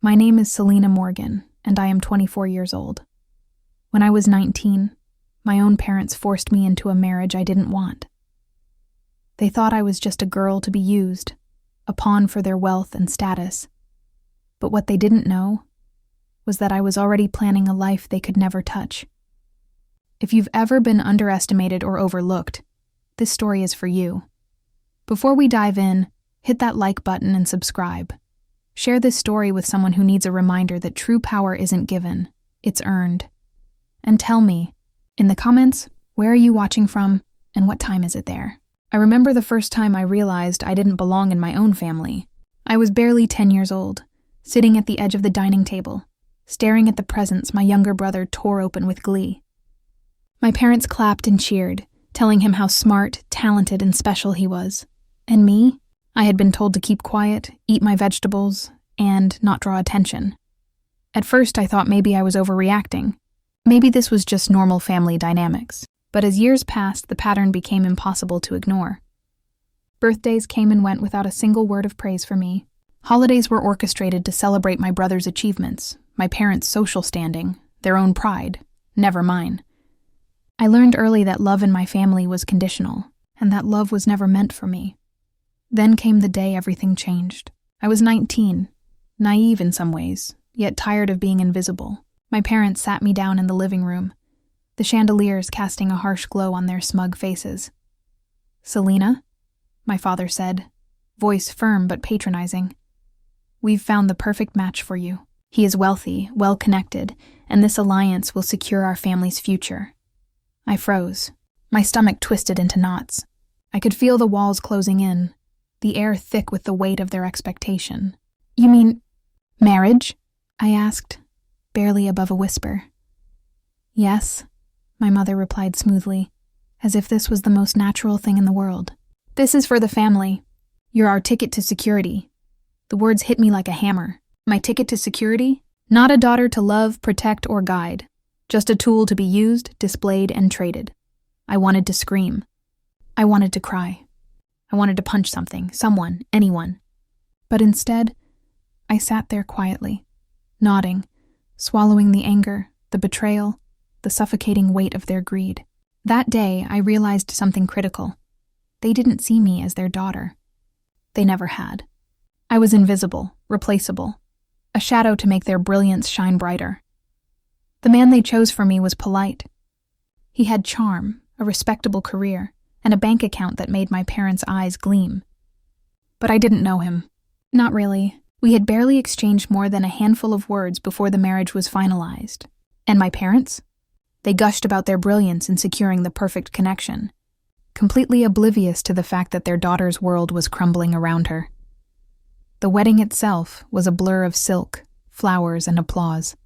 My name is Selena Morgan, and I am 24 years old. When I was 19, my own parents forced me into a marriage I didn't want. They thought I was just a girl to be used, a pawn for their wealth and status. But what they didn't know was that I was already planning a life they could never touch. If you've ever been underestimated or overlooked, this story is for you. Before we dive in, hit that like button and subscribe. Share this story with someone who needs a reminder that true power isn't given, it's earned. And tell me, in the comments, where are you watching from and what time is it there? I remember the first time I realized I didn't belong in my own family. I was barely 10 years old, sitting at the edge of the dining table, staring at the presents my younger brother tore open with glee. My parents clapped and cheered, telling him how smart, talented, and special he was. And me? I had been told to keep quiet, eat my vegetables, and not draw attention. At first, I thought maybe I was overreacting. Maybe this was just normal family dynamics. But as years passed, the pattern became impossible to ignore. Birthdays came and went without a single word of praise for me. Holidays were orchestrated to celebrate my brother's achievements, my parents' social standing, their own pride, never mine. I learned early that love in my family was conditional, and that love was never meant for me. Then came the day everything changed. I was 19, naive in some ways, yet tired of being invisible. My parents sat me down in the living room, the chandeliers casting a harsh glow on their smug faces. "Selena," my father said, voice firm but patronizing. "We've found the perfect match for you. He is wealthy, well-connected, and this alliance will secure our family's future." I froze. My stomach twisted into knots. I could feel the walls closing in, the air thick with the weight of their expectation. "You mean marriage?" I asked, barely above a whisper. "Yes," my mother replied smoothly, as if this was the most natural thing in the world. "This is for the family. You're our ticket to security." The words hit me like a hammer. My ticket to security? Not a daughter to love, protect, or guide. Just a tool to be used, displayed, and traded. I wanted to scream. I wanted to cry. I wanted to punch something, someone, anyone. But instead, I sat there quietly, nodding, swallowing the anger, the betrayal, the suffocating weight of their greed. That day, I realized something critical. They didn't see me as their daughter. They never had. I was invisible, replaceable, a shadow to make their brilliance shine brighter. The man they chose for me was polite. He had charm, a respectable career, and a bank account that made my parents' eyes gleam. But I didn't know him. Not really. We had barely exchanged more than a handful of words before the marriage was finalized. And my parents? They gushed about their brilliance in securing the perfect connection, completely oblivious to the fact that their daughter's world was crumbling around her. The wedding itself was a blur of silk, flowers, and applause.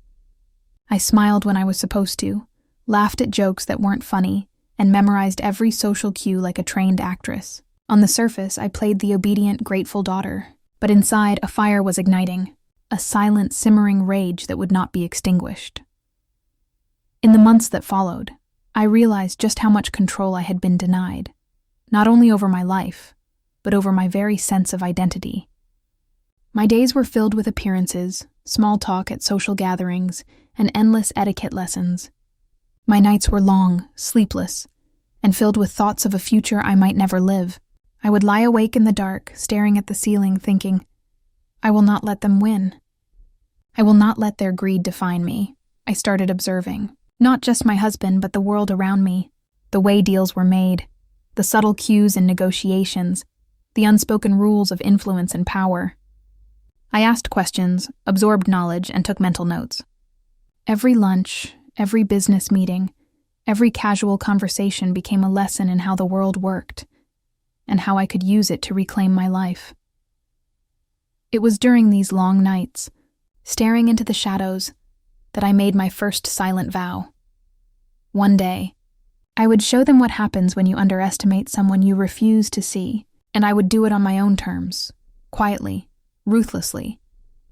I smiled when I was supposed to, laughed at jokes that weren't funny, and memorized every social cue like a trained actress. On the surface, I played the obedient, grateful daughter, but inside, a fire was igniting, a silent, simmering rage that would not be extinguished. In the months that followed, I realized just how much control I had been denied, not only over my life, but over my very sense of identity. My days were filled with appearances, small talk at social gatherings, and endless etiquette lessons. My nights were long, sleepless, and filled with thoughts of a future I might never live. I would lie awake in the dark, staring at the ceiling, thinking, I will not let them win. I will not let their greed define me. I started observing, not just my husband, but the world around me, the way deals were made, the subtle cues in negotiations, the unspoken rules of influence and power. I asked questions, absorbed knowledge, and took mental notes. Every lunch, every business meeting, every casual conversation became a lesson in how the world worked, and how I could use it to reclaim my life. It was during these long nights, staring into the shadows, that I made my first silent vow. One day, I would show them what happens when you underestimate someone you refuse to see, and I would do it on my own terms, quietly, ruthlessly,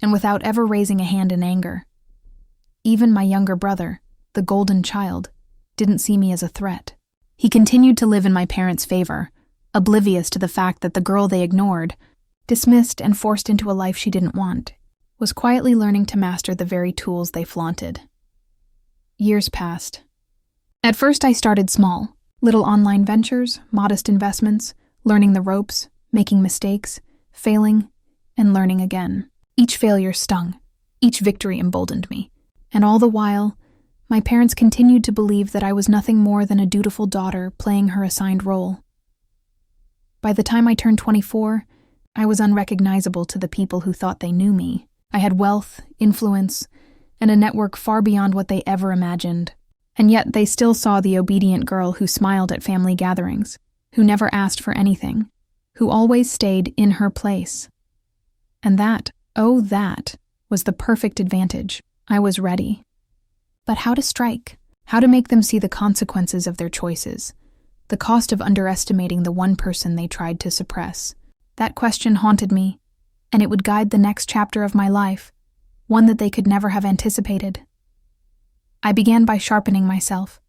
and without ever raising a hand in anger. Even my younger brother, the golden child, didn't see me as a threat. He continued to live in my parents' favor, oblivious to the fact that the girl they ignored, dismissed and forced into a life she didn't want, was quietly learning to master the very tools they flaunted. Years passed. At first I started small, little online ventures, modest investments, learning the ropes, making mistakes, failing, and learning again. Each failure stung, each victory emboldened me, and all the while, my parents continued to believe that I was nothing more than a dutiful daughter playing her assigned role. By the time I turned 24, I was unrecognizable to the people who thought they knew me. I had wealth, influence, and a network far beyond what they ever imagined. And yet they still saw the obedient girl who smiled at family gatherings, who never asked for anything, who always stayed in her place. And that, oh that, was the perfect advantage. I was ready. But how to strike? How to make them see the consequences of their choices? The cost of underestimating the one person they tried to suppress? That question haunted me, and it would guide the next chapter of my life, one that they could never have anticipated. I began by sharpening myself,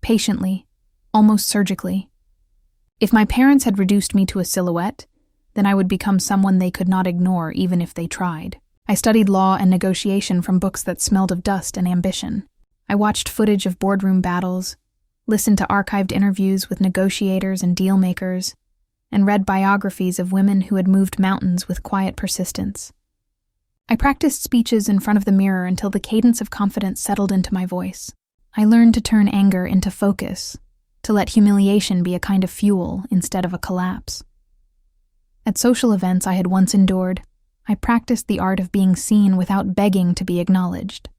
patiently, almost surgically. If my parents had reduced me to a silhouette, then I would become someone they could not ignore even if they tried. I studied law and negotiation from books that smelled of dust and ambition. I watched footage of boardroom battles, listened to archived interviews with negotiators and deal makers, and read biographies of women who had moved mountains with quiet persistence. I practiced speeches in front of the mirror until the cadence of confidence settled into my voice. I learned to turn anger into focus, to let humiliation be a kind of fuel instead of a collapse. At social events I had once endured, I practiced the art of being seen without begging to be acknowledged.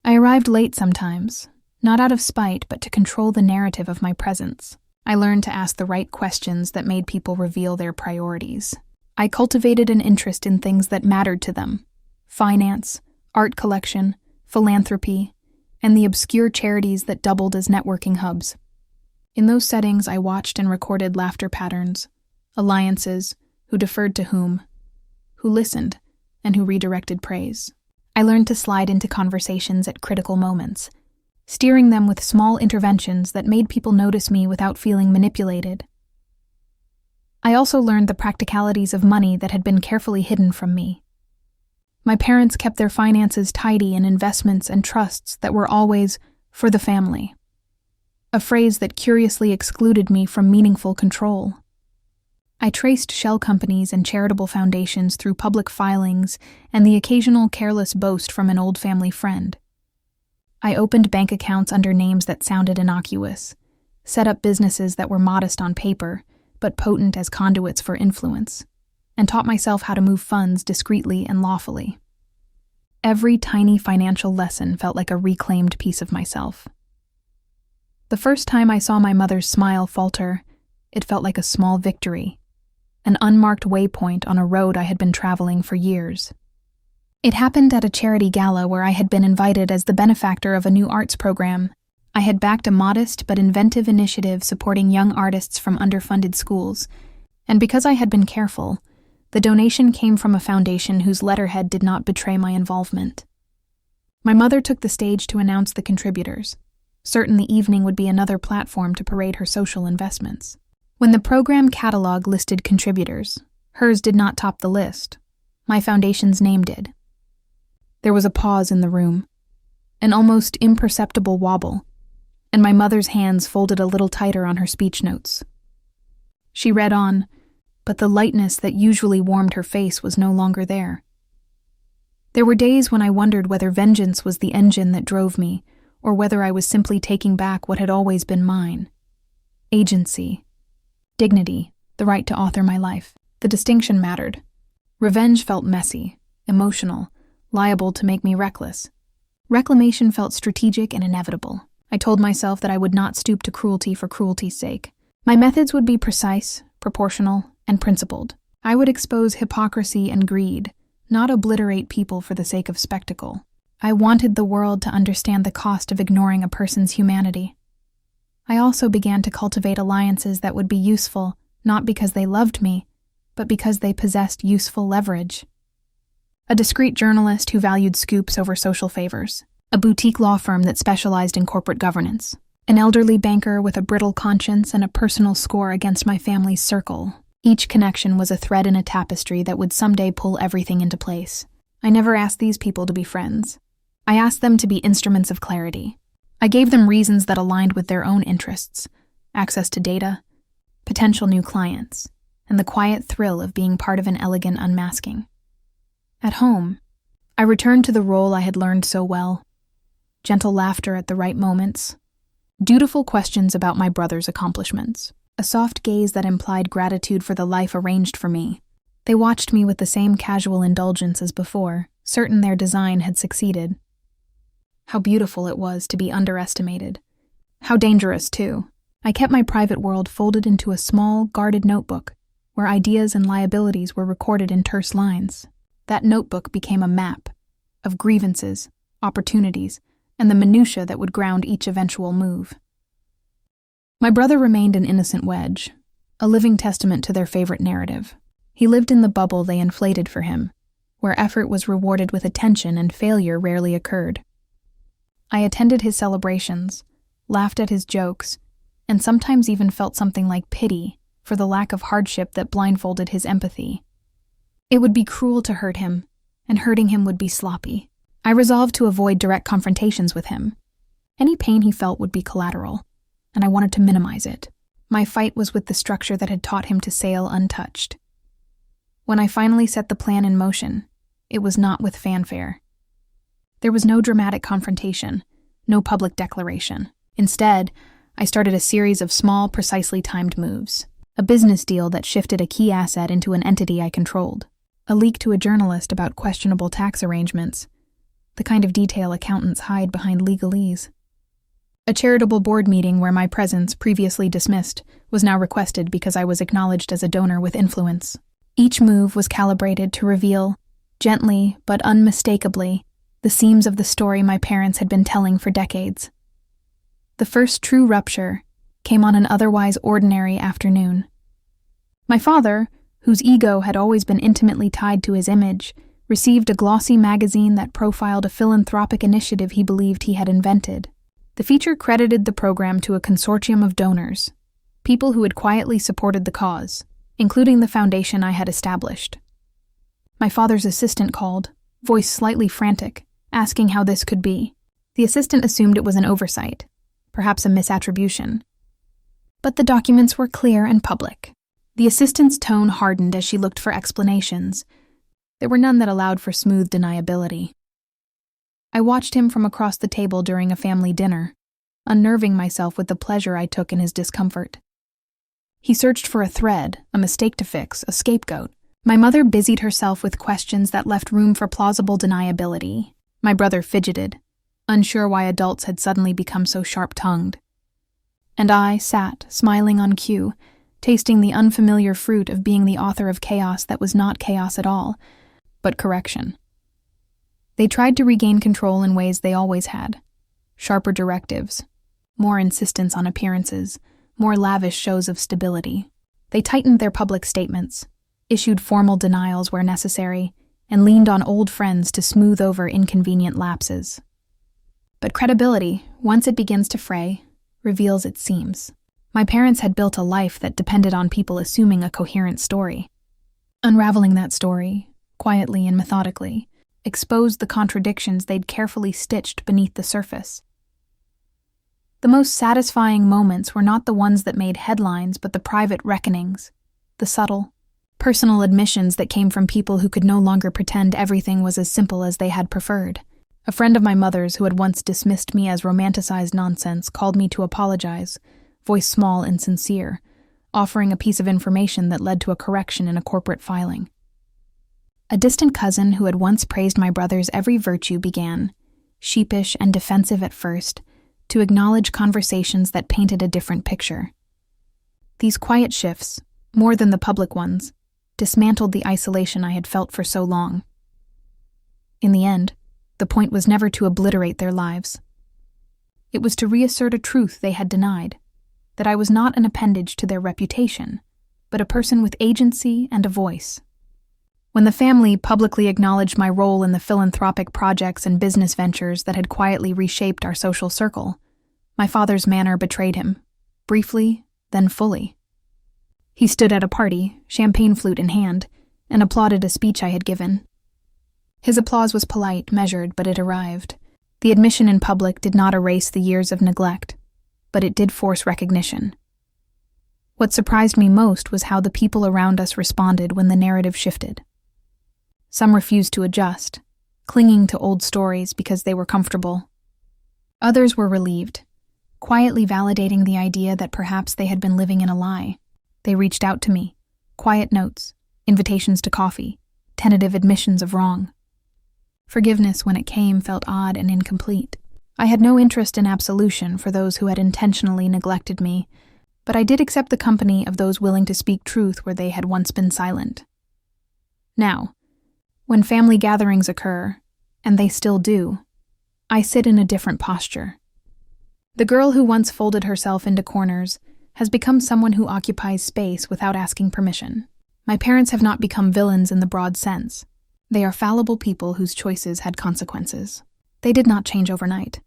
I arrived late sometimes, not out of spite, but to control the narrative of my presence. I learned to ask the right questions that made people reveal their priorities. I cultivated an interest in things that mattered to them: finance, art collection, philanthropy, and the obscure charities that doubled as networking hubs. In those settings, I watched and recorded laughter patterns, alliances, who deferred to whom, who listened, and who redirected praise. I learned to slide into conversations at critical moments, steering them with small interventions that made people notice me without feeling manipulated. I also learned the practicalities of money that had been carefully hidden from me. My parents kept their finances tidy in investments and trusts that were always for the family, a phrase that curiously excluded me from meaningful control. I traced shell companies and charitable foundations through public filings and the occasional careless boast from an old family friend. I opened bank accounts under names that sounded innocuous, set up businesses that were modest on paper, but potent as conduits for influence, and taught myself how to move funds discreetly and lawfully. Every tiny financial lesson felt like a reclaimed piece of myself. The first time I saw my mother's smile falter, it felt like a small victory, an unmarked waypoint on a road I had been traveling for years. It happened at a charity gala where I had been invited as the benefactor of a new arts program. I had backed a modest but inventive initiative supporting young artists from underfunded schools, and because I had been careful, the donation came from a foundation whose letterhead did not betray my involvement. My mother took the stage to announce the contributors, certain the evening would be another platform to parade her social investments. When the program catalog listed contributors, hers did not top the list. My foundation's name did. There was a pause in the room, an almost imperceptible wobble, and my mother's hands folded a little tighter on her speech notes. She read on, but the lightness that usually warmed her face was no longer there. There were days when I wondered whether vengeance was the engine that drove me, or whether I was simply taking back what had always been mine. Agency, dignity, the right to author my life. The distinction mattered. Revenge felt messy, emotional, liable to make me reckless. Reclamation felt strategic and inevitable. I told myself that I would not stoop to cruelty for cruelty's sake. My methods would be precise, proportional, and principled. I would expose hypocrisy and greed, not obliterate people for the sake of spectacle. I wanted the world to understand the cost of ignoring a person's humanity. I also began to cultivate alliances that would be useful, not because they loved me, but because they possessed useful leverage. A discreet journalist who valued scoops over social favors, a boutique law firm that specialized in corporate governance, an elderly banker with a brittle conscience and a personal score against my family's circle. Each connection was a thread in a tapestry that would someday pull everything into place. I never asked these people to be friends. I asked them to be instruments of clarity. I gave them reasons that aligned with their own interests, access to data, potential new clients, and the quiet thrill of being part of an elegant unmasking. At home, I returned to the role I had learned so well: gentle laughter at the right moments, dutiful questions about my brother's accomplishments, a soft gaze that implied gratitude for the life arranged for me. They watched me with the same casual indulgence as before, certain their design had succeeded. How beautiful it was to be underestimated. How dangerous, too. I kept my private world folded into a small, guarded notebook, where ideas and liabilities were recorded in terse lines. That notebook became a map of grievances, opportunities, and the minutiae that would ground each eventual move. My brother remained an innocent wedge, a living testament to their favorite narrative. He lived in the bubble they inflated for him, where effort was rewarded with attention and failure rarely occurred. I attended his celebrations, laughed at his jokes, and sometimes even felt something like pity for the lack of hardship that blindfolded his empathy. It would be cruel to hurt him, and hurting him would be sloppy. I resolved to avoid direct confrontations with him. Any pain he felt would be collateral, and I wanted to minimize it. My fight was with the structure that had taught him to sail untouched. When I finally set the plan in motion, it was not with fanfare. There was no dramatic confrontation, no public declaration. Instead, I started a series of small, precisely timed moves. A business deal that shifted a key asset into an entity I controlled. A leak to a journalist about questionable tax arrangements, the kind of detail accountants hide behind legalese. A charitable board meeting where my presence, previously dismissed, was now requested because I was acknowledged as a donor with influence. Each move was calibrated to reveal, gently but unmistakably, the seams of the story my parents had been telling for decades. The first true rupture came on an otherwise ordinary afternoon. My father, whose ego had always been intimately tied to his image, received a glossy magazine that profiled a philanthropic initiative he believed he had invented. The feature credited the program to a consortium of donors, people who had quietly supported the cause, including the foundation I had established. My father's assistant called, voice slightly frantic, asking how this could be. The assistant assumed it was an oversight, perhaps a misattribution. But the documents were clear and public. The assistant's tone hardened as she looked for explanations. There were none that allowed for smooth deniability. I watched him from across the table during a family dinner, unnerving myself with the pleasure I took in his discomfort. He searched for a thread, a mistake to fix, a scapegoat. My mother busied herself with questions that left room for plausible deniability. My brother fidgeted, unsure why adults had suddenly become so sharp-tongued. And I sat, smiling on cue, tasting the unfamiliar fruit of being the author of chaos that was not chaos at all, but correction. They tried to regain control in ways they always had. Sharper directives, more insistence on appearances, more lavish shows of stability. They tightened their public statements, issued formal denials where necessary, and leaned on old friends to smooth over inconvenient lapses. But credibility, once it begins to fray, reveals its seams. My parents had built a life that depended on people assuming a coherent story. Unraveling that story, quietly and methodically, exposed the contradictions they'd carefully stitched beneath the surface. The most satisfying moments were not the ones that made headlines, but the private reckonings, the subtle, personal admissions that came from people who could no longer pretend everything was as simple as they had preferred. A friend of my mother's who had once dismissed me as romanticized nonsense called me to apologize, voice small and sincere, offering a piece of information that led to a correction in a corporate filing. A distant cousin who had once praised my brother's every virtue began, sheepish and defensive at first, to acknowledge conversations that painted a different picture. These quiet shifts, more than the public ones, dismantled the isolation I had felt for so long. In the end, the point was never to obliterate their lives. It was to reassert a truth they had denied, that I was not an appendage to their reputation, but a person with agency and a voice. When the family publicly acknowledged my role in the philanthropic projects and business ventures that had quietly reshaped our social circle, my father's manner betrayed him, briefly, then fully. He stood at a party, champagne flute in hand, and applauded a speech I had given. His applause was polite, measured, but it arrived. The admission in public did not erase the years of neglect, but it did force recognition. What surprised me most was how the people around us responded when the narrative shifted. Some refused to adjust, clinging to old stories because they were comfortable. Others were relieved, quietly validating the idea that perhaps they had been living in a lie. They reached out to me, quiet notes, invitations to coffee, tentative admissions of wrong. Forgiveness, when it came, felt odd and incomplete. I had no interest in absolution for those who had intentionally neglected me, but I did accept the company of those willing to speak truth where they had once been silent. Now, when family gatherings occur, and they still do, I sit in a different posture. The girl who once folded herself into corners has become someone who occupies space without asking permission. My parents have not become villains in the broad sense. They are fallible people whose choices had consequences. They did not change overnight.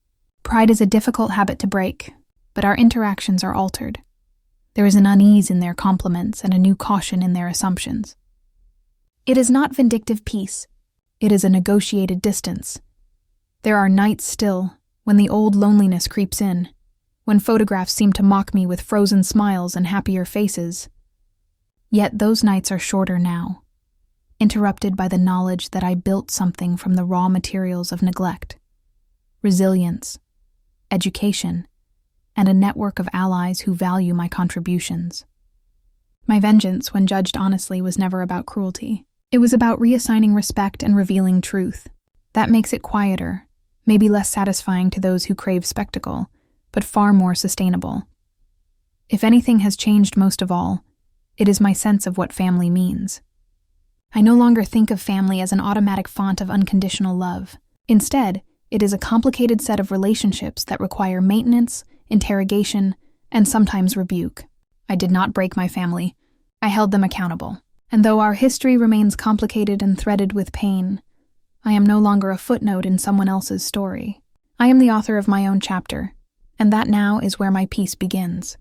Pride is a difficult habit to break, but our interactions are altered. There is an unease in their compliments and a new caution in their assumptions. It is not vindictive peace. It is a negotiated distance. There are nights still, when the old loneliness creeps in, when photographs seem to mock me with frozen smiles and happier faces. Yet those nights are shorter now, interrupted by the knowledge that I built something from the raw materials of neglect, resilience, education, and a network of allies who value my contributions. My vengeance, when judged honestly, was never about cruelty. It was about reassigning respect and revealing truth. That makes it quieter, maybe less satisfying to those who crave spectacle, but far more sustainable. If anything has changed most of all, it is my sense of what family means. I no longer think of family as an automatic font of unconditional love. Instead, it is a complicated set of relationships that require maintenance, interrogation, and sometimes rebuke. I did not break my family. I held them accountable. And though our history remains complicated and threaded with pain, I am no longer a footnote in someone else's story. I am the author of my own chapter, and that now is where my peace begins.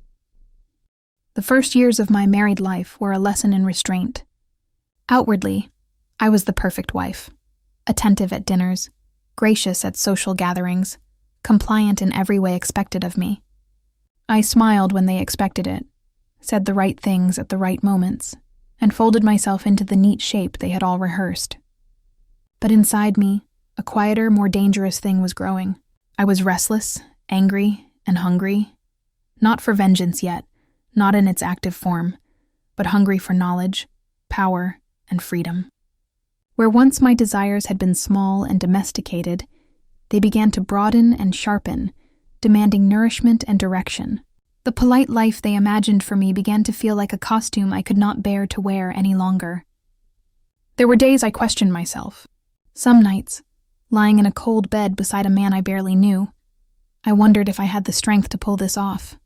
The first years of my married life were a lesson in restraint. Outwardly, I was the perfect wife, attentive at dinners, gracious at social gatherings, compliant in every way expected of me. I smiled when they expected it, said the right things at the right moments, and folded myself into the neat shape they had all rehearsed. But inside me, a quieter, more dangerous thing was growing. I was restless, angry, and hungry, not for vengeance yet, not in its active form, but hungry for knowledge, power, and freedom. Where once my desires had been small and domesticated, they began to broaden and sharpen, demanding nourishment and direction. The polite life they imagined for me began to feel like a costume I could not bear to wear any longer. There were days I questioned myself. Some nights, lying in a cold bed beside a man I barely knew, I wondered if I had the strength to pull this off.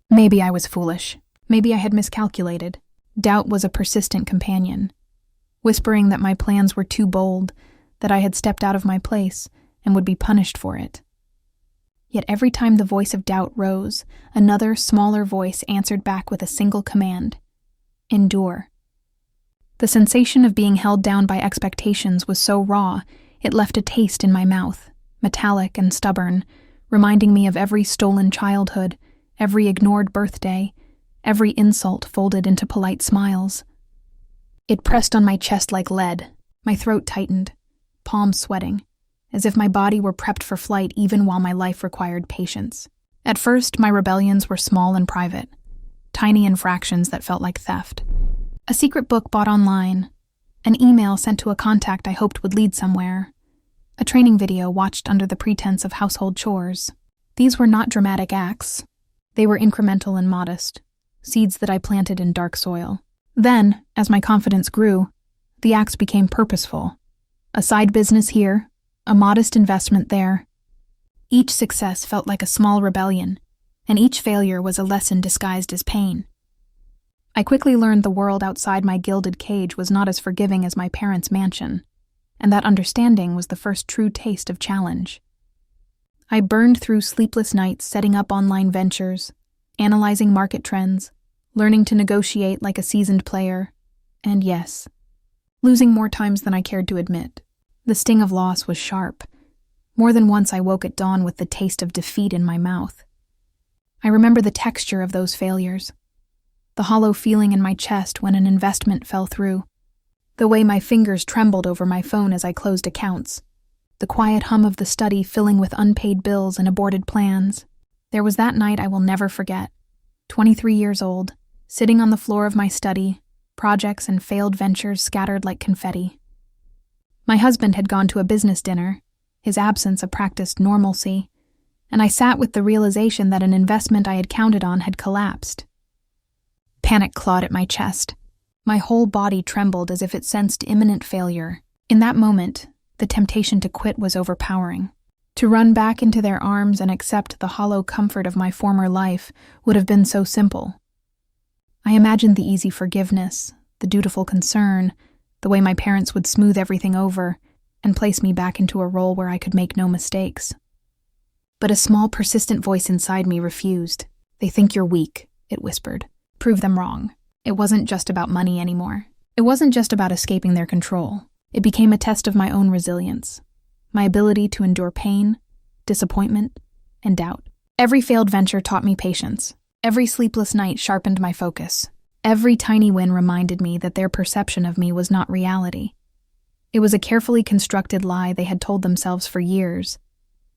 Maybe I was foolish. Maybe I had miscalculated. Doubt was a persistent companion, whispering that my plans were too bold, that I had stepped out of my place and would be punished for it. Yet every time the voice of doubt rose, another, smaller voice answered back with a single command: endure. The sensation of being held down by expectations was so raw, it left a taste in my mouth, metallic and stubborn, reminding me of every stolen childhood, every ignored birthday, every insult folded into polite smiles. It pressed on my chest like lead, my throat tightened, palms sweating, as if my body were prepped for flight even while my life required patience. At first, my rebellions were small and private, tiny infractions that felt like theft. A secret book bought online, an email sent to a contact I hoped would lead somewhere, a training video watched under the pretense of household chores. These were not dramatic acts. They were incremental and modest, seeds that I planted in dark soil. Then, as my confidence grew, the acts became purposeful. A side business here, a modest investment there. Each success felt like a small rebellion, and each failure was a lesson disguised as pain. I quickly learned the world outside my gilded cage was not as forgiving as my parents' mansion, and that understanding was the first true taste of challenge. I burned through sleepless nights setting up online ventures, analyzing market trends, learning to negotiate like a seasoned player, and yes, losing more times than I cared to admit. The sting of loss was sharp. More than once I woke at dawn with the taste of defeat in my mouth. I remember the texture of those failures, the hollow feeling in my chest when an investment fell through, the way my fingers trembled over my phone as I closed accounts, the quiet hum of the study filling with unpaid bills and aborted plans. There was that night I will never forget. 23 years old, sitting on the floor of my study, projects and failed ventures scattered like confetti. My husband had gone to a business dinner, his absence a practiced normalcy, and I sat with the realization that an investment I had counted on had collapsed. Panic clawed at my chest. My whole body trembled as if it sensed imminent failure. In that moment, the temptation to quit was overpowering. To run back into their arms and accept the hollow comfort of my former life would have been so simple. I imagined the easy forgiveness, the dutiful concern, the way my parents would smooth everything over and place me back into a role where I could make no mistakes. But a small, persistent voice inside me refused. "They think you're weak," it whispered. "Prove them wrong." It wasn't just about money anymore. It wasn't just about escaping their control. It became a test of my own resilience, my ability to endure pain, disappointment, and doubt. Every failed venture taught me patience. Every sleepless night sharpened my focus. Every tiny win reminded me that their perception of me was not reality. It was a carefully constructed lie they had told themselves for years,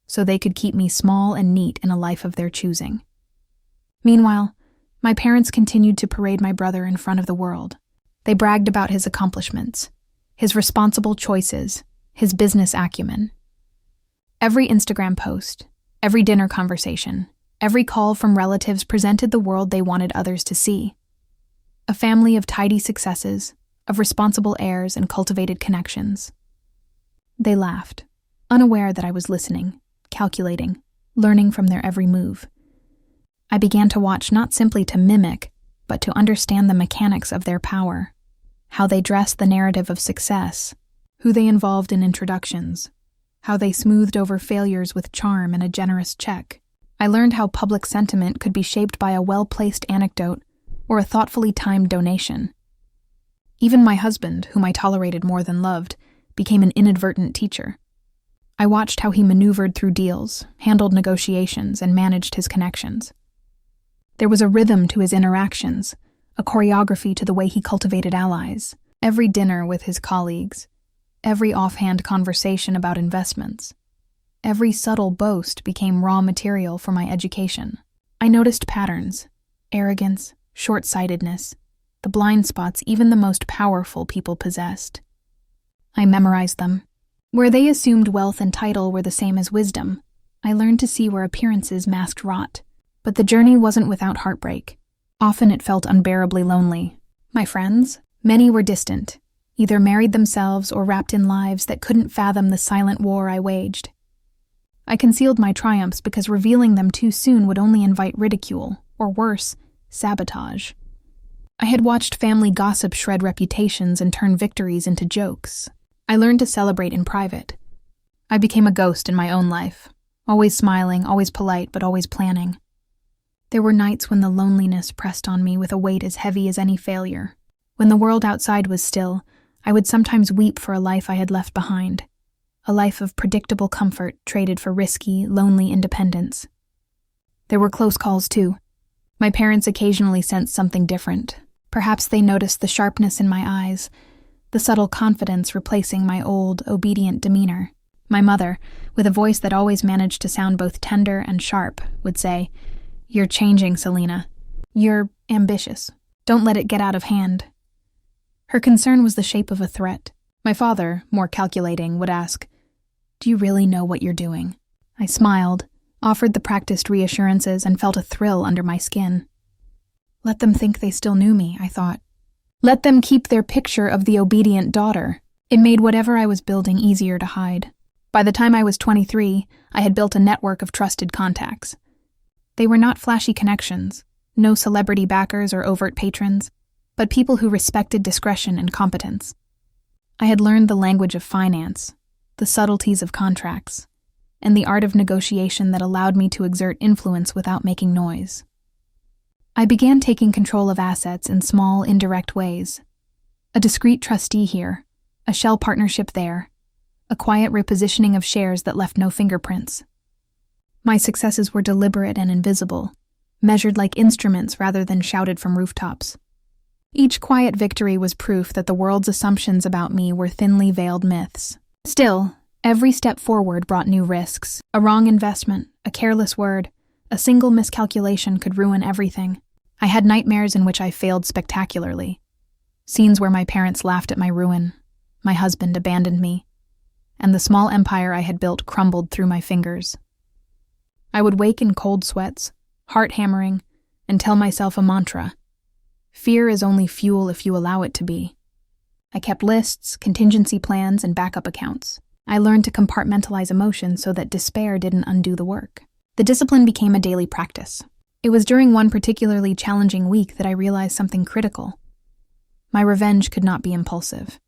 so they could keep me small and neat in a life of their choosing. Meanwhile, my parents continued to parade my brother in front of the world. They bragged about his accomplishments, his responsible choices, his business acumen. Every Instagram post, every dinner conversation, every call from relatives presented the world they wanted others to see. A family of tidy successes, of responsible heirs and cultivated connections. They laughed, unaware that I was listening, calculating, learning from their every move. I began to watch not simply to mimic, but to understand the mechanics of their power, how they dressed the narrative of success, who they involved in introductions, how they smoothed over failures with charm and a generous check. I learned how public sentiment could be shaped by a well-placed anecdote or a thoughtfully timed donation. Even my husband, whom I tolerated more than loved, became an inadvertent teacher. I watched how he maneuvered through deals, handled negotiations, and managed his connections. There was a rhythm to his interactions, a choreography to the way he cultivated allies. Every dinner with his colleagues, every offhand conversation about investments, every subtle boast became raw material for my education. I noticed patterns, arrogance, short-sightedness, the blind spots even the most powerful people possessed. I memorized them. Where they assumed wealth and title were the same as wisdom, I learned to see where appearances masked rot. But the journey wasn't without heartbreak. Often it felt unbearably lonely. My friends, many were distant, either married themselves or wrapped in lives that couldn't fathom the silent war I waged. I concealed my triumphs because revealing them too soon would only invite ridicule, or worse, sabotage. I had watched family gossip shred reputations and turn victories into jokes. I learned to celebrate in private. I became a ghost in my own life, always smiling, always polite, but always planning. There were nights when the loneliness pressed on me with a weight as heavy as any failure. When the world outside was still, I would sometimes weep for a life I had left behind, a life of predictable comfort traded for risky, lonely independence. There were close calls, too. My parents occasionally sensed something different. Perhaps they noticed the sharpness in my eyes, the subtle confidence replacing my old, obedient demeanor. My mother, with a voice that always managed to sound both tender and sharp, would say, "You're changing, Selena. You're ambitious. Don't let it get out of hand." Her concern was the shape of a threat. My father, more calculating, would ask, "Do you really know what you're doing?" I smiled, offered the practiced reassurances, and felt a thrill under my skin. Let them think they still knew me, I thought. Let them keep their picture of the obedient daughter. It made whatever I was building easier to hide. By the time I was 23, I had built a network of trusted contacts. They were not flashy connections, no celebrity backers or overt patrons, but people who respected discretion and competence. I had learned the language of finance, the subtleties of contracts, and the art of negotiation that allowed me to exert influence without making noise. I began taking control of assets in small, indirect ways. A discreet trustee here, a shell partnership there, a quiet repositioning of shares that left no fingerprints. My successes were deliberate and invisible, measured like instruments rather than shouted from rooftops. Each quiet victory was proof that the world's assumptions about me were thinly veiled myths. Still, every step forward brought new risks. A wrong investment, a careless word, a single miscalculation could ruin everything. I had nightmares in which I failed spectacularly. Scenes where my parents laughed at my ruin, my husband abandoned me, and the small empire I had built crumbled through my fingers. I would wake in cold sweats, heart hammering, and tell myself a mantra. Fear is only fuel if you allow it to be. I kept lists, contingency plans, and backup accounts. I learned to compartmentalize emotions so that despair didn't undo the work. The discipline became a daily practice. It was during one particularly challenging week that I realized something critical. My revenge could not be impulsive.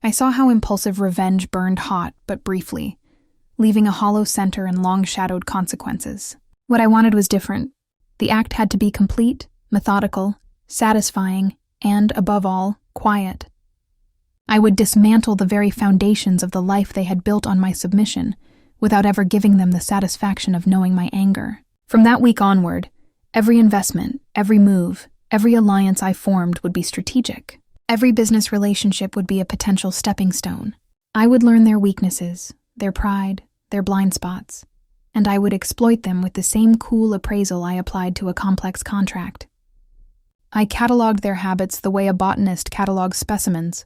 I saw how impulsive revenge burned hot but briefly, leaving a hollow center and long-shadowed consequences. What I wanted was different. The act had to be complete, methodical, satisfying, and, above all, quiet. I would dismantle the very foundations of the life they had built on my submission, without ever giving them the satisfaction of knowing my anger. From that week onward, every investment, every move, every alliance I formed would be strategic. Every business relationship would be a potential stepping stone. I would learn their weaknesses, their pride, their blind spots, and I would exploit them with the same cool appraisal I applied to a complex contract. I cataloged their habits the way a botanist catalogs specimens,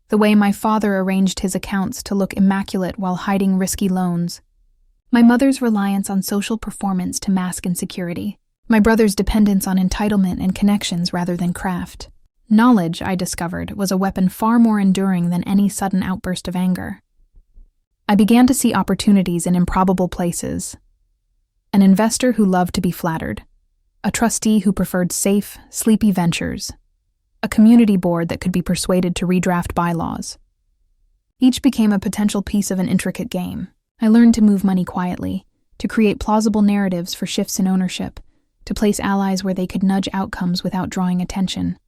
the way my father arranged his accounts to look immaculate while hiding risky loans, my mother's reliance on social performance to mask insecurity, my brother's dependence on entitlement and connections rather than craft. Knowledge, I discovered, was a weapon far more enduring than any sudden outburst of anger. I began to see opportunities in improbable places. An investor who loved to be flattered, a trustee who preferred safe, sleepy ventures, a community board that could be persuaded to redraft bylaws. Each became a potential piece of an intricate game. I learned to move money quietly, to create plausible narratives for shifts in ownership, to place allies where they could nudge outcomes without drawing attention.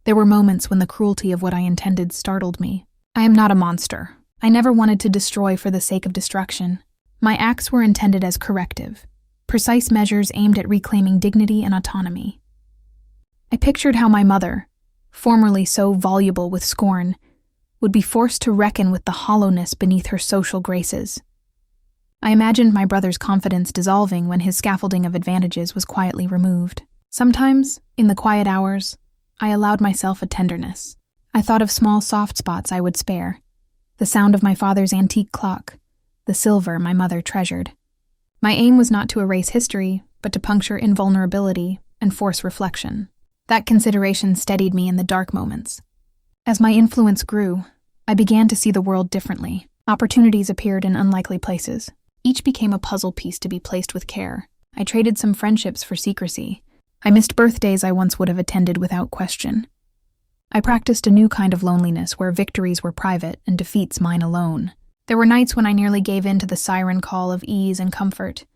There were moments when the cruelty of what I intended startled me. I am not a monster. I never wanted to destroy for the sake of destruction. My acts were intended as corrective, precise measures aimed at reclaiming dignity and autonomy. I pictured how my mother, formerly so voluble with scorn, would be forced to reckon with the hollowness beneath her social graces. I imagined my brother's confidence dissolving when his scaffolding of advantages was quietly removed. Sometimes, in the quiet hours, I allowed myself a tenderness. I thought of small soft spots I would spare, the sound of my father's antique clock, the silver my mother treasured. My aim was not to erase history, but to puncture invulnerability and force reflection. That consideration steadied me in the dark moments. As my influence grew, I began to see the world differently. Opportunities appeared in unlikely places. Each became a puzzle piece to be placed with care. I traded some friendships for secrecy. I missed birthdays I once would have attended without question. I practiced a new kind of loneliness where victories were private and defeats mine alone. There were nights when I nearly gave in to the siren call of ease and comfort.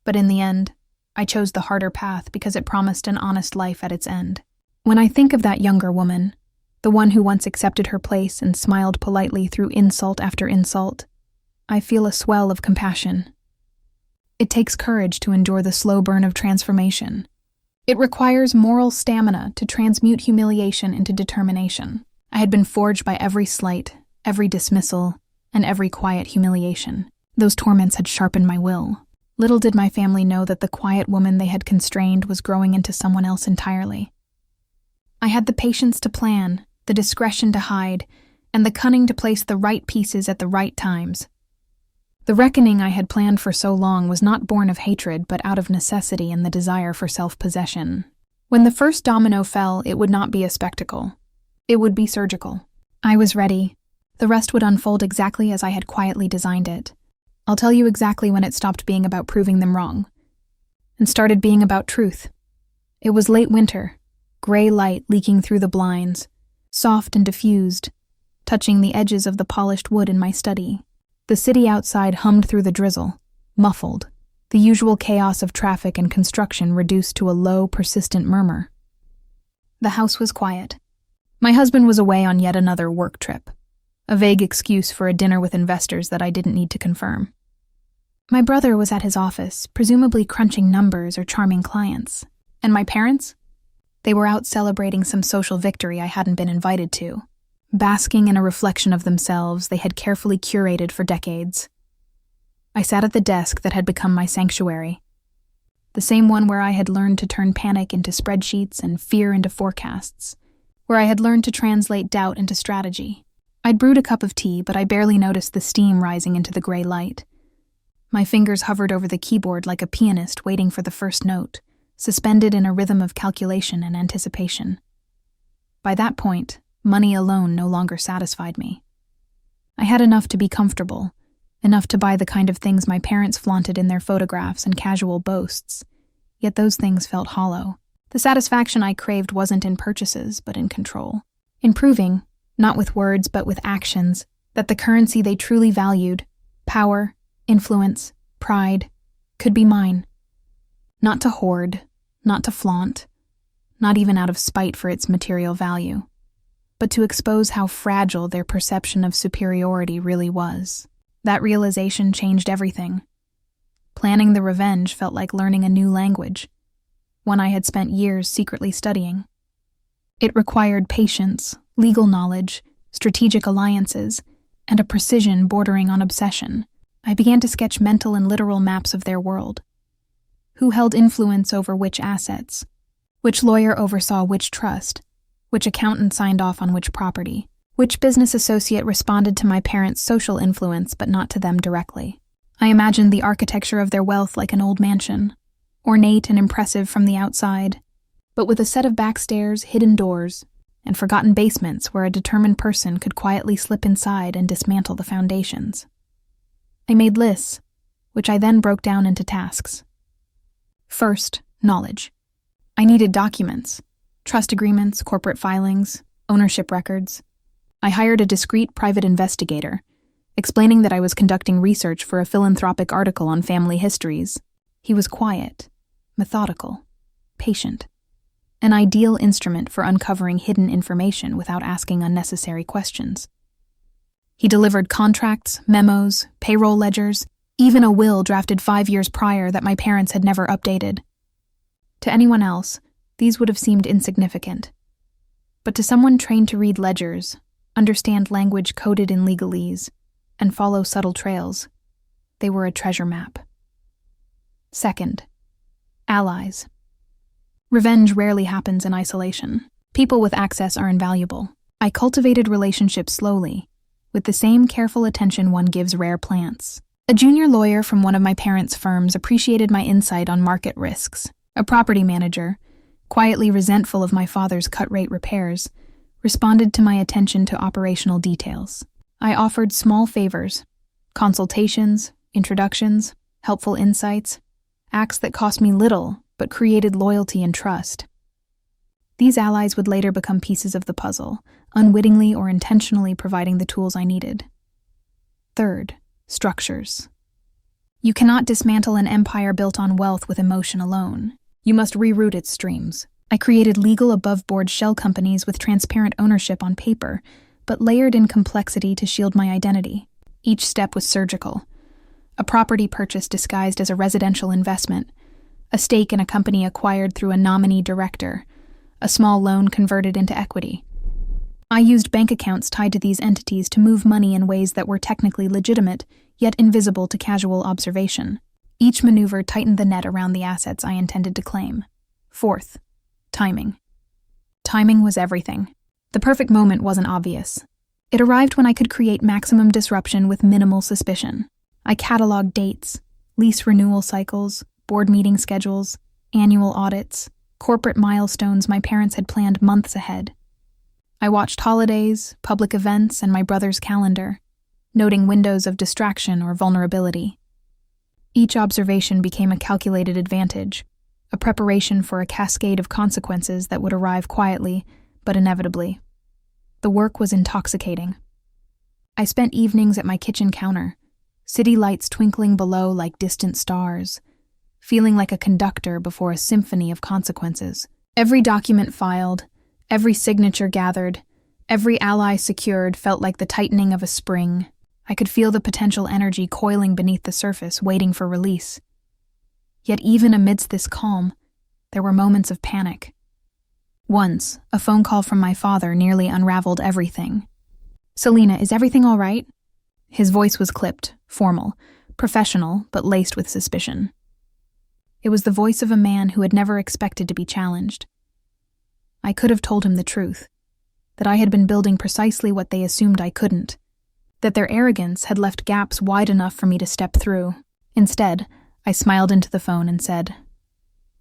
But in the end, I chose the harder path because it promised an honest life at its end. When I think of that younger woman, the one who once accepted her place and smiled politely through insult after insult, I feel a swell of compassion. It takes courage to endure the slow burn of transformation. It requires moral stamina to transmute humiliation into determination. I had been forged by every slight, every dismissal, and every quiet humiliation. Those torments had sharpened my will. Little did my family know that the quiet woman they had constrained was growing into someone else entirely. I had the patience to plan, the discretion to hide, and the cunning to place the right pieces at the right times. The reckoning I had planned for so long was not born of hatred, but out of necessity and the desire for self-possession. When the first domino fell, it would not be a spectacle. It would be surgical. I was ready. The rest would unfold exactly as I had quietly designed it. I'll tell you exactly when it stopped being about proving them wrong, and started being about truth. It was late winter, gray light leaking through the blinds, soft and diffused, touching the edges of the polished wood in my study. The city outside hummed through the drizzle, muffled, the usual chaos of traffic and construction reduced to a low, persistent murmur. The house was quiet. My husband was away on yet another work trip. a vague excuse for a dinner with investors that I didn't need to confirm. My brother was at his office, presumably crunching numbers or charming clients. And my parents? They were out celebrating some social victory I hadn't been invited to, basking in a reflection of themselves they had carefully curated for decades. I sat at the desk that had become my sanctuary, the same one where I had learned to turn panic into spreadsheets and fear into forecasts, where I had learned to translate doubt into strategy. I'd brewed a cup of tea, but I barely noticed the steam rising into the gray light. My fingers hovered over the keyboard like a pianist waiting for the first note, suspended in a rhythm of calculation and anticipation. By that point, money alone no longer satisfied me. I had enough to be comfortable, enough to buy the kind of things my parents flaunted in their photographs and casual boasts, yet those things felt hollow. The satisfaction I craved wasn't in purchases, but in control. In proving, not with words but with actions, that the currency they truly valued, power, influence, pride, could be mine. Not to hoard, not to flaunt, not even out of spite for its material value, but to expose how fragile their perception of superiority really was. That realization changed everything. Planning the revenge felt like learning a new language, one I had spent years secretly studying. It required patience, legal knowledge, strategic alliances, and a precision bordering on obsession. I began to sketch mental and literal maps of their world. Who held influence over which assets? Which lawyer oversaw which trust? Which accountant signed off on which property? Which business associate responded to my parents' social influence but not to them directly? I imagined the architecture of their wealth like an old mansion, ornate and impressive from the outside, but with a set of backstairs, hidden doors, and forgotten basements where a determined person could quietly slip inside and dismantle the foundations. I made lists, which I then broke down into tasks. First, knowledge. I needed documents, trust agreements, corporate filings, ownership records. I hired a discreet private investigator, explaining that I was conducting research for a philanthropic article on family histories. He was quiet, methodical, patient, an ideal instrument for uncovering hidden information without asking unnecessary questions. He delivered contracts, memos, payroll ledgers, even a will drafted 5 years prior that my parents had never updated. To anyone else, these would have seemed insignificant. But to someone trained to read ledgers, understand language coded in legalese, and follow subtle trails, they were a treasure map. Second, allies. Revenge rarely happens in isolation. People with access are invaluable. I cultivated relationships slowly, with the same careful attention one gives rare plants. A junior lawyer from one of my parents' firms appreciated my insight on market risks. A property manager, quietly resentful of my father's cut-rate repairs, responded to my attention to operational details. I offered small favors, consultations, introductions, helpful insights, acts that cost me little but created loyalty and trust. These allies would later become pieces of the puzzle, unwittingly or intentionally providing the tools I needed. Third, structures. You cannot dismantle an empire built on wealth with emotion alone. You must reroute its streams. I created legal above-board shell companies with transparent ownership on paper, but layered in complexity to shield my identity. Each step was surgical. A property purchase disguised as a residential investment, a stake in a company acquired through a nominee director, a small loan converted into equity. I used bank accounts tied to these entities to move money in ways that were technically legitimate, yet invisible to casual observation. Each maneuver tightened the net around the assets I intended to claim. Fourth, timing. Timing was everything. The perfect moment wasn't obvious. It arrived when I could create maximum disruption with minimal suspicion. I cataloged dates, lease renewal cycles, board meeting schedules, annual audits, corporate milestones my parents had planned months ahead. I watched holidays, public events, and my brother's calendar, noting windows of distraction or vulnerability. Each observation became a calculated advantage, a preparation for a cascade of consequences that would arrive quietly, but inevitably. The work was intoxicating. I spent evenings at my kitchen counter, city lights twinkling below like distant stars, feeling like a conductor before a symphony of consequences. Every document filed, every signature gathered, Every ally secured felt like the tightening of a spring. I could feel the potential energy coiling beneath the surface, waiting for release. Yet even amidst this calm, there were moments of panic. Once, a phone call from my father nearly unraveled everything. "Selena, is everything all right?" His voice was clipped, formal, professional, but laced with suspicion. It was the voice of a man who had never expected to be challenged. I could have told him the truth, that I had been building precisely what they assumed I couldn't, that their arrogance had left gaps wide enough for me to step through. Instead, I smiled into the phone and said,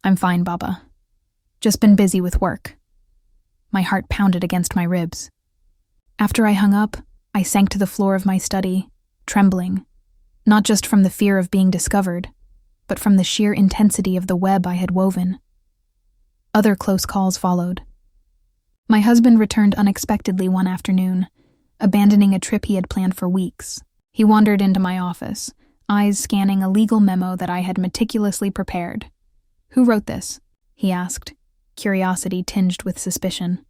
"I'm fine, Baba. Just been busy with work." My heart pounded against my ribs. After I hung up, I sank to the floor of my study, trembling, not just from the fear of being discovered, but from the sheer intensity of the web I had woven. Other close calls followed. My husband returned unexpectedly one afternoon, abandoning a trip he had planned for weeks. He wandered into my office, eyes scanning a legal memo that I had meticulously prepared. "Who wrote this?" he asked, curiosity tinged with suspicion.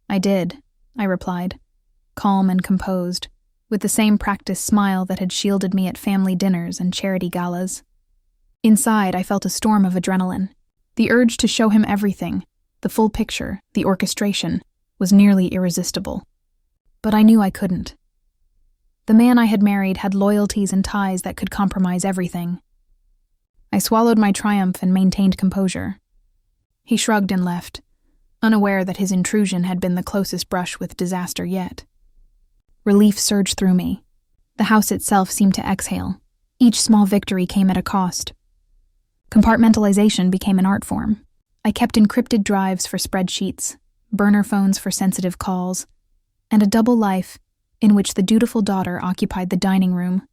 "I did," I replied, calm and composed, with the same practiced smile that had shielded me at family dinners and charity galas. Inside, I felt a storm of adrenaline. The urge to show him everything, the full picture, the orchestration, was nearly irresistible. But I knew I couldn't. The man I had married had loyalties and ties that could compromise everything. I swallowed my triumph and maintained composure. He shrugged and left, unaware that his intrusion had been the closest brush with disaster yet. Relief surged through me. The house itself seemed to exhale. Each small victory came at a cost. Compartmentalization became an art form. I kept encrypted drives for spreadsheets, burner phones for sensitive calls, and a double life in which the dutiful daughter occupied the dining room,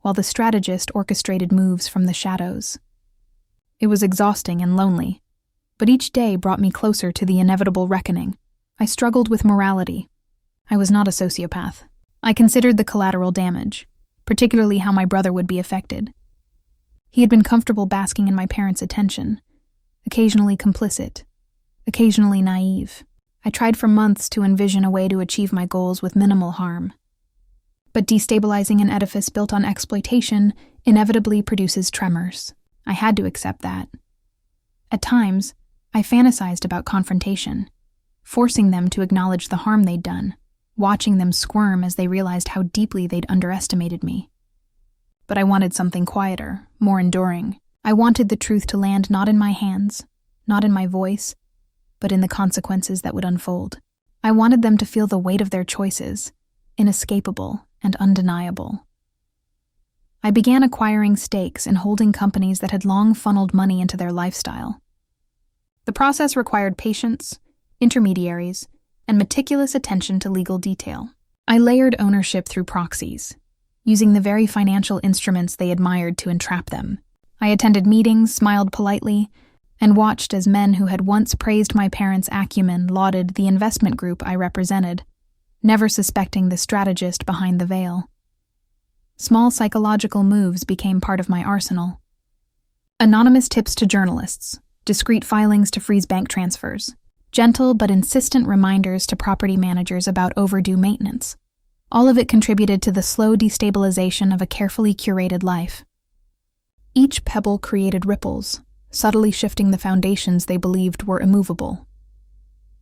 while the strategist orchestrated moves from the shadows. It was exhausting and lonely, but each day brought me closer to the inevitable reckoning. I struggled with morality. I was not a sociopath. I considered the collateral damage, particularly how my brother would be affected. He had been comfortable basking in my parents' attention, occasionally complicit, occasionally naive. I tried for months to envision a way to achieve my goals with minimal harm. But destabilizing an edifice built on exploitation inevitably produces tremors. I had to accept that. At times, I fantasized about confrontation, forcing them to acknowledge the harm they'd done, watching them squirm as they realized how deeply they'd underestimated me. But I wanted something quieter, more enduring. I wanted the truth to land not in my hands, not in my voice, but in the consequences that would unfold. I wanted them to feel the weight of their choices, inescapable and undeniable. I began acquiring stakes in holding companies that had long funneled money into their lifestyle. The process required patience, intermediaries, and meticulous attention to legal detail. I layered ownership through proxies, using the very financial instruments they admired to entrap them. I attended meetings, smiled politely, and watched as men who had once praised my parents' acumen lauded the investment group I represented, never suspecting the strategist behind the veil. Small psychological moves became part of my arsenal. Anonymous tips to journalists, discreet filings to freeze bank transfers, gentle but insistent reminders to property managers about overdue maintenance. All of it contributed to the slow destabilization of a carefully curated life. Each pebble created ripples, subtly shifting the foundations they believed were immovable.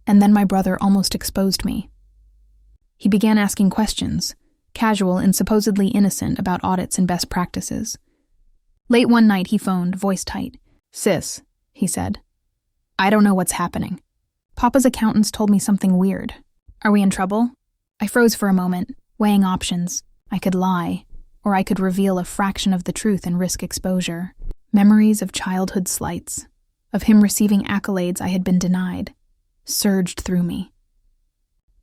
And then my brother almost exposed me. He began asking questions, casual and supposedly innocent, about audits and best practices. Late one night he phoned, voice tight. "Sis," he said, "I don't know what's happening. Papa's accountants told me something weird. Are we in trouble?" I froze for a moment, weighing options. I could lie, or I could reveal a fraction of the truth and risk exposure. Memories of childhood slights, of him receiving accolades I had been denied, surged through me.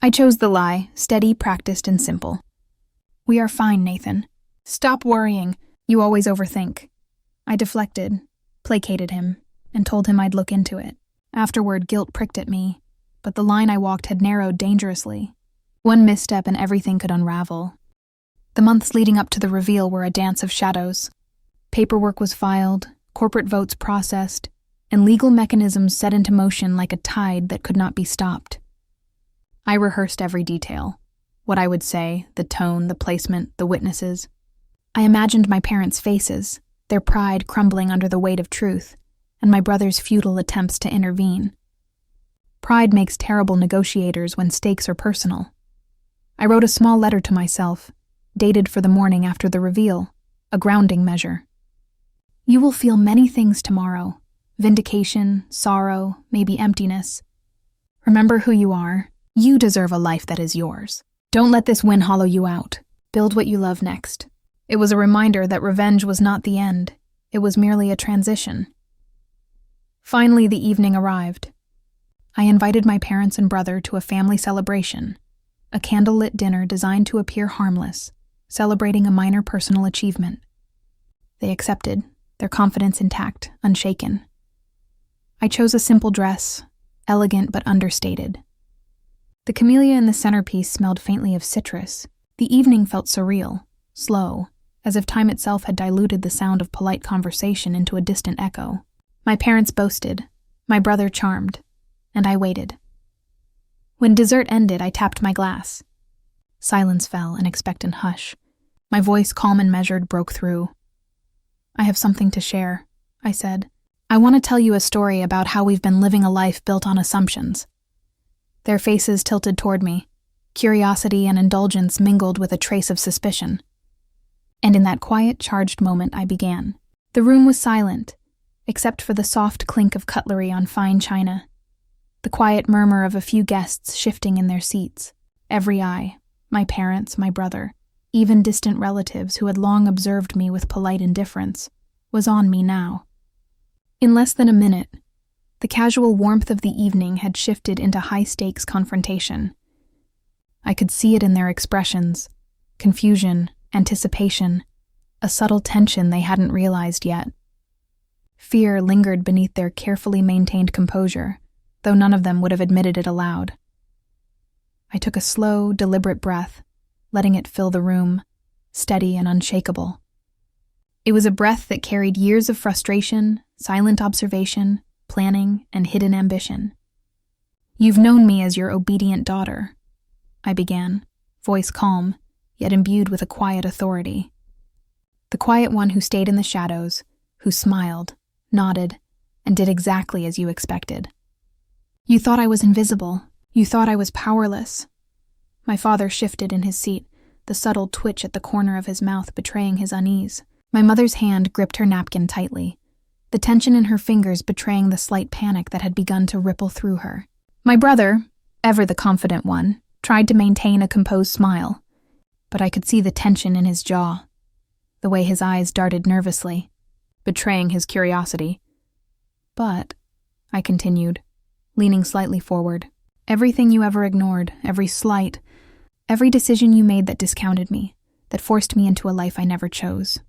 I chose the lie, steady, practiced, and simple. "We are fine, Nathan. Stop worrying. You always overthink." I deflected, placated him, and told him I'd look into it. Afterward, guilt pricked at me, but the line I walked had narrowed dangerously. One misstep and everything could unravel. The months leading up to the reveal were a dance of shadows. Paperwork was filed, corporate votes processed, and legal mechanisms set into motion like a tide that could not be stopped. I rehearsed every detail. What I would say, the tone, the placement, the witnesses. I imagined my parents' faces, their pride crumbling under the weight of truth, and my brother's futile attempts to intervene. Pride makes terrible negotiators when stakes are personal. I wrote a small letter to myself, dated for the morning after the reveal, a grounding measure. You will feel many things tomorrow: vindication, sorrow, maybe emptiness. Remember who you are. You deserve a life that is yours. Don't let this win hollow you out. Build what you love next. It was a reminder that revenge was not the end. It was merely a transition. Finally, the evening arrived. I invited my parents and brother to a family celebration, a candlelit dinner designed to appear harmless, celebrating a minor personal achievement. They accepted, their confidence intact, unshaken. I chose a simple dress, elegant but understated. The camellia in the centerpiece smelled faintly of citrus. The evening felt surreal, slow, as if time itself had diluted the sound of polite conversation into a distant echo. My parents boasted, my brother charmed, and I waited. When dessert ended, I tapped my glass. Silence fell, an expectant hush. My voice, calm and measured, broke through. I have something to share, I said. I want to tell you a story about how we've been living a life built on assumptions. Their faces tilted toward me. Curiosity and indulgence mingled with a trace of suspicion. And in that quiet, charged moment, I began. The room was silent, except for the soft clink of cutlery on fine china, the quiet murmur of a few guests shifting in their seats. Every eye, my parents, my brother, even distant relatives who had long observed me with polite indifference, was on me now. In less than a minute, the casual warmth of the evening had shifted into high-stakes confrontation. I could see it in their expressions: confusion, anticipation, a subtle tension they hadn't realized yet. Fear lingered beneath their carefully maintained composure, though none of them would have admitted it aloud. I took a slow, deliberate breath, letting it fill the room, steady and unshakable. It was a breath that carried years of frustration, silent observation, planning, and hidden ambition. You've known me as your obedient daughter, I began, voice calm, yet imbued with a quiet authority. The quiet one who stayed in the shadows, who smiled, nodded, and did exactly as you expected. You thought I was invisible. You thought I was powerless. My father shifted in his seat, the subtle twitch at the corner of his mouth betraying his unease. My mother's hand gripped her napkin tightly, the tension in her fingers betraying the slight panic that had begun to ripple through her. My brother, ever the confident one, tried to maintain a composed smile, but I could see the tension in his jaw, the way his eyes darted nervously, betraying his curiosity. But, I continued, leaning slightly forward, everything you ever ignored, every slight, every decision you made that discounted me, that forced me into a life I never chose.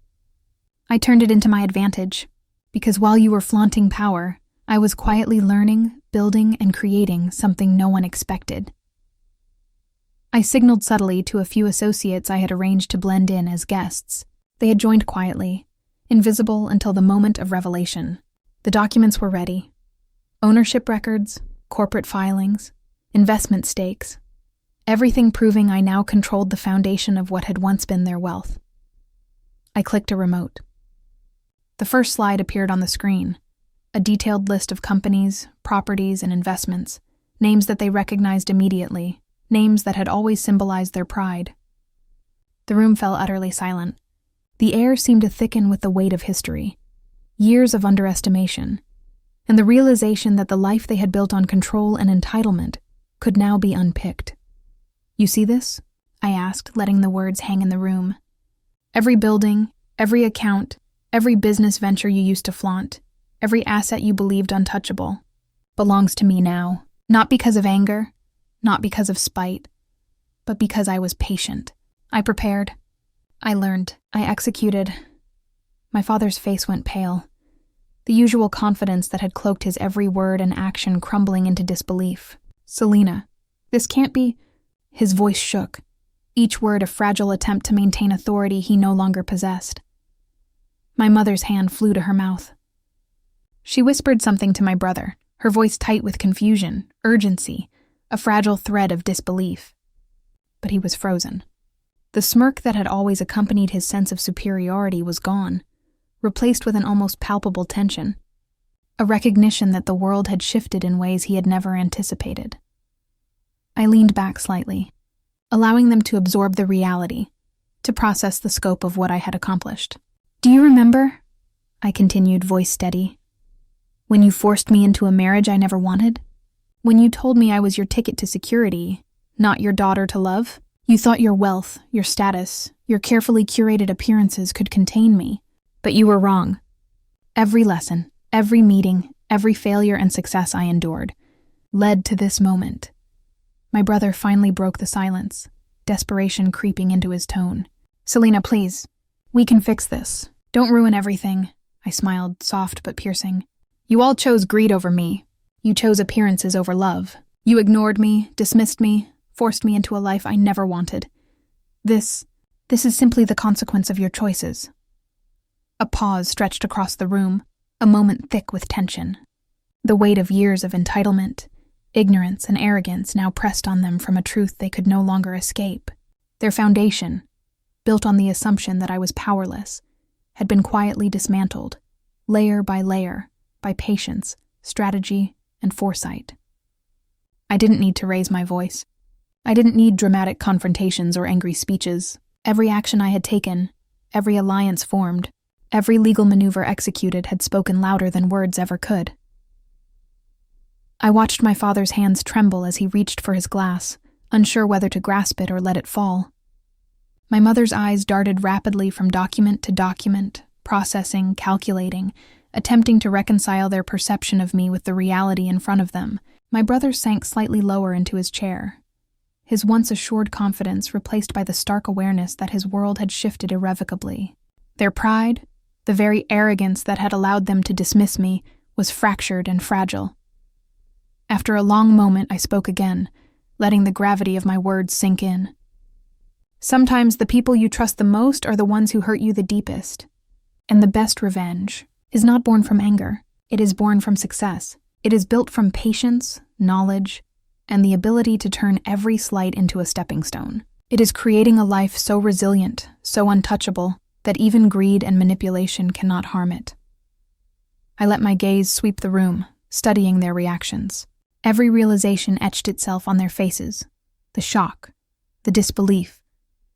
I turned it into my advantage, because while you were flaunting power, I was quietly learning, building, and creating something no one expected. I signaled subtly to a few associates I had arranged to blend in as guests. They had joined quietly, invisible until the moment of revelation. The documents were ready. Ownership records, corporate filings, investment stakes, everything proving I now controlled the foundation of what had once been their wealth. I clicked a remote. The first slide appeared on the screen, a detailed list of companies, properties, and investments, names that they recognized immediately, names that had always symbolized their pride. The room fell utterly silent. The air seemed to thicken with the weight of history, years of underestimation, and the realization that the life they had built on control and entitlement could now be unpicked. You see this? I asked, letting the words hang in the room. Every building, every account, every business venture you used to flaunt, every asset you believed untouchable, belongs to me now, not because of anger, not because of spite, but because I was patient. I prepared. I learned. I executed. My father's face went pale, the usual confidence that had cloaked his every word and action crumbling into disbelief. Selena, this can't be... His voice shook, each word a fragile attempt to maintain authority he no longer possessed. My mother's hand flew to her mouth. She whispered something to my brother, her voice tight with confusion, urgency, a fragile thread of disbelief. But he was frozen. The smirk that had always accompanied his sense of superiority was gone, replaced with an almost palpable tension, a recognition that the world had shifted in ways he had never anticipated. I leaned back slightly, allowing them to absorb the reality, to process the scope of what I had accomplished. "Do you remember," I continued, voice steady, "when you forced me into a marriage I never wanted? When you told me I was your ticket to security, not your daughter to love? You thought your wealth, your status, your carefully curated appearances could contain me, but you were wrong. Every lesson, every meeting, every failure and success I endured led to this moment." My brother finally broke the silence, desperation creeping into his tone. "Selena, please. We can fix this. Don't ruin everything," I smiled, soft but piercing. "You all chose greed over me. You chose appearances over love. You ignored me, dismissed me, forced me into a life I never wanted. This is simply the consequence of your choices." A pause stretched across the room, a moment thick with tension. The weight of years of entitlement, ignorance, and arrogance now pressed on them from a truth they could no longer escape. Their foundation, built on the assumption that I was powerless, had been quietly dismantled, layer by layer, by patience, strategy, and foresight. I didn't need to raise my voice. I didn't need dramatic confrontations or angry speeches. Every action I had taken, every alliance formed, every legal maneuver executed had spoken louder than words ever could. I watched my father's hands tremble as he reached for his glass, unsure whether to grasp it or let it fall. My mother's eyes darted rapidly from document to document, processing, calculating, attempting to reconcile their perception of me with the reality in front of them. My brother sank slightly lower into his chair, his once assured confidence replaced by the stark awareness that his world had shifted irrevocably. Their pride, the very arrogance that had allowed them to dismiss me, was fractured and fragile. After a long moment, I spoke again, letting the gravity of my words sink in. "Sometimes the people you trust the most are the ones who hurt you the deepest. And the best revenge is not born from anger. It is born from success. It is built from patience, knowledge, and the ability to turn every slight into a stepping stone. It is creating a life so resilient, so untouchable, that even greed and manipulation cannot harm it." I let my gaze sweep the room, studying their reactions. Every realization etched itself on their faces: the shock, the disbelief,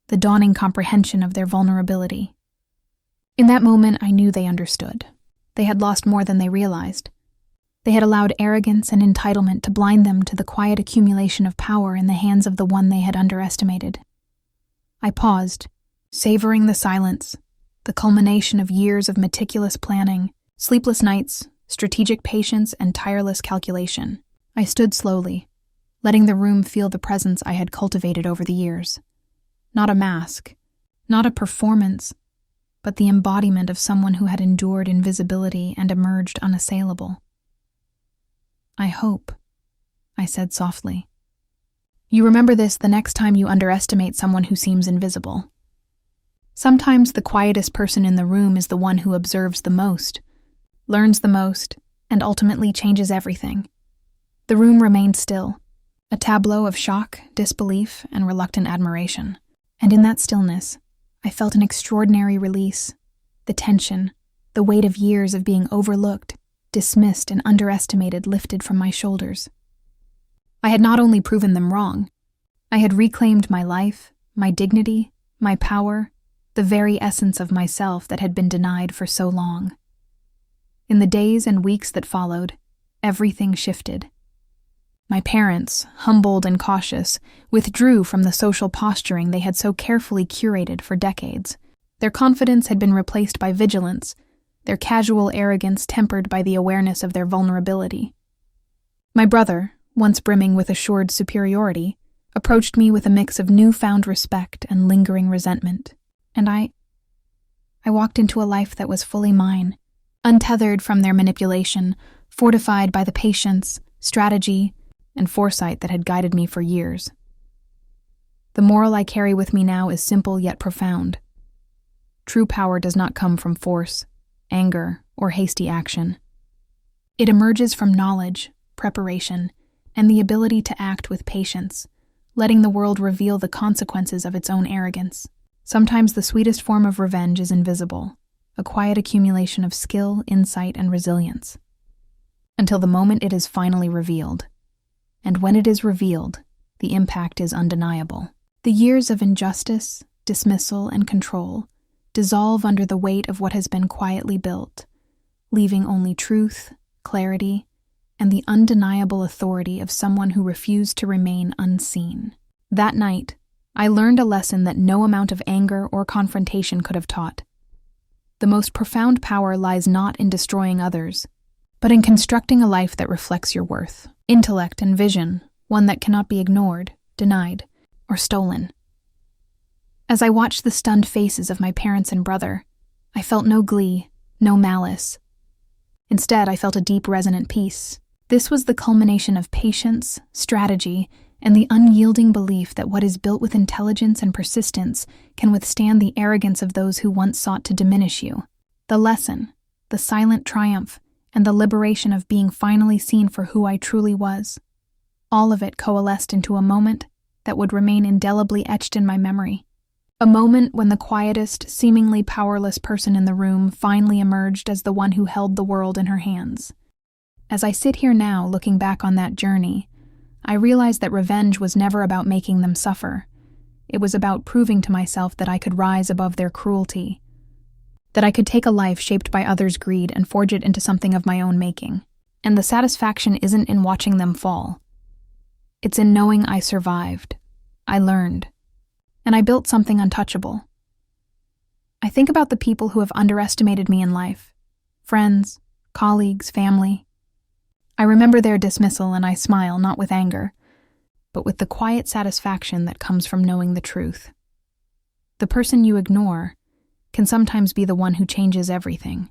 the dawning comprehension of their vulnerability. In that moment, I knew they understood. They had lost more than they realized. They had allowed arrogance and entitlement to blind them to the quiet accumulation of power in the hands of the one they had underestimated. I paused, savoring the silence, the culmination of years of meticulous planning, sleepless nights, strategic patience, and tireless calculation. I stood slowly, letting the room feel the presence I had cultivated over the years. Not a mask, not a performance, but the embodiment of someone who had endured invisibility and emerged unassailable. "I hope," I said softly, "you remember this the next time you underestimate someone who seems invisible. Sometimes the quietest person in the room is the one who observes the most, learns the most, and ultimately changes everything." The room remained still, a tableau of shock, disbelief, and reluctant admiration. And in that stillness, I felt an extraordinary release. The tension, the weight of years of being overlooked, dismissed, and underestimated lifted from my shoulders. I had not only proven them wrong, I had reclaimed my life, my dignity, my power, the very essence of myself that had been denied for so long. In the days and weeks that followed, everything shifted. My parents, humbled and cautious, withdrew from the social posturing they had so carefully curated for decades. Their confidence had been replaced by vigilance, their casual arrogance tempered by the awareness of their vulnerability. My brother, once brimming with assured superiority, approached me with a mix of newfound respect and lingering resentment, and I walked into a life that was fully mine, untethered from their manipulation, fortified by the patience, strategy, and foresight that had guided me for years. The moral I carry with me now is simple yet profound. True power does not come from force, anger, or hasty action. It emerges from knowledge, preparation, and the ability to act with patience, letting the world reveal the consequences of its own arrogance. Sometimes the sweetest form of revenge is invisible, a quiet accumulation of skill, insight, and resilience, until the moment it is finally revealed. And when it is revealed, the impact is undeniable. The years of injustice, dismissal, and control dissolve under the weight of what has been quietly built, leaving only truth, clarity, and the undeniable authority of someone who refused to remain unseen. That night, I learned a lesson that no amount of anger or confrontation could have taught. The most profound power lies not in destroying others, but in constructing a life that reflects your worth, intellect, and vision, one that cannot be ignored, denied, or stolen. As I watched the stunned faces of my parents and brother, I felt no glee, no malice. Instead, I felt a deep, resonant peace. This was the culmination of patience, strategy, and the unyielding belief that what is built with intelligence and persistence can withstand the arrogance of those who once sought to diminish you. The lesson, the silent triumph, and the liberation of being finally seen for who I truly was. All of it coalesced into a moment that would remain indelibly etched in my memory. A moment when the quietest, seemingly powerless person in the room finally emerged as the one who held the world in her hands. As I sit here now, looking back on that journey, I realize that revenge was never about making them suffer. It was about proving to myself that I could rise above their cruelty, that I could take a life shaped by others' greed and forge it into something of my own making. And the satisfaction isn't in watching them fall. It's in knowing I survived, I learned, and I built something untouchable. I think about the people who have underestimated me in life, friends, colleagues, family. I remember their dismissal and I smile not with anger, but with the quiet satisfaction that comes from knowing the truth. The person you ignore can sometimes be the one who changes everything.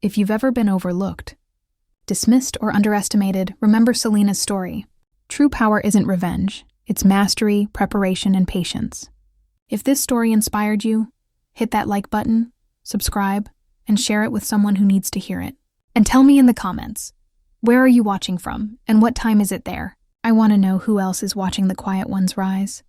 If you've ever been overlooked, dismissed, or underestimated, remember Selena's story. True power isn't revenge. It's mastery, preparation, and patience. If this story inspired you, hit that like button, subscribe, and share it with someone who needs to hear it. And tell me in the comments, where are you watching from, and what time is it there? I want to know who else is watching the quiet ones rise.